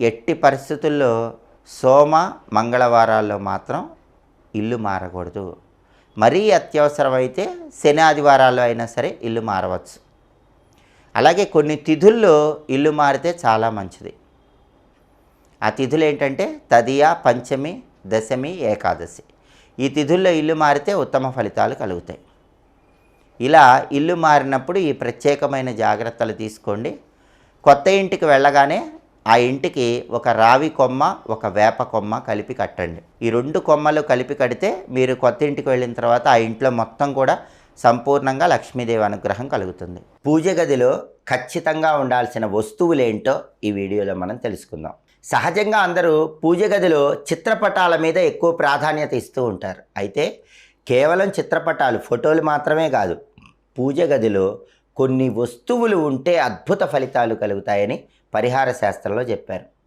ఎట్టి పరిస్థితుల్లో సోమ మంగళవారాల్లో మాత్రం ఇల్లు మారకూడదు. మరీ అత్యవసరమైతే శని ఆదివారాల్లో అయినా సరే ఇల్లు మారవచ్చు. అలాగే కొన్ని తిథుల్లో ఇల్లు మారితే చాలా మంచిది. ఆ తిథులు ఏంటంటే తదియ, పంచమి, దశమి, ఏకాదశి. ఈ తిథుల్లో ఇల్లు మారితే ఉత్తమ ఫలితాలు కలుగుతాయి. ఇలా ఇల్లు మారినప్పుడు ఈ ప్రత్యేకమైన జాగ్రత్తలు తీసుకోండి. కొత్త ఇంటికి వెళ్ళగానే ఆ ఇంటికి ఒక రావి కొమ్మ, ఒక వేప కొమ్మ కలిపి కట్టండి. ఈ 2 కొమ్మలు కలిపి కడితే మీరు కొత్త ఇంటికి వెళ్ళిన తర్వాత ఆ ఇంట్లో మొత్తం కూడా సంపూర్ణంగా లక్ష్మీదేవి అనుగ్రహం కలుగుతుంది. పూజ గదిలో ఖచ్చితంగా ఉండాల్సిన వస్తువులేంటో ఈ వీడియోలో మనం తెలుసుకుందాం. సహజంగా అందరూ పూజ గదిలో చిత్రపటాల మీద ఎక్కువ ప్రాధాన్యత ఇస్తూ ఉంటారు. అయితే కేవలం చిత్రపటాలు, ఫోటోలు మాత్రమే కాదు, పూజ గదిలో కొన్ని వస్తువులు ఉంటే అద్భుత ఫలితాలు కలుగుతాయని పరిహార శాస్త్రంలో చెప్పారు.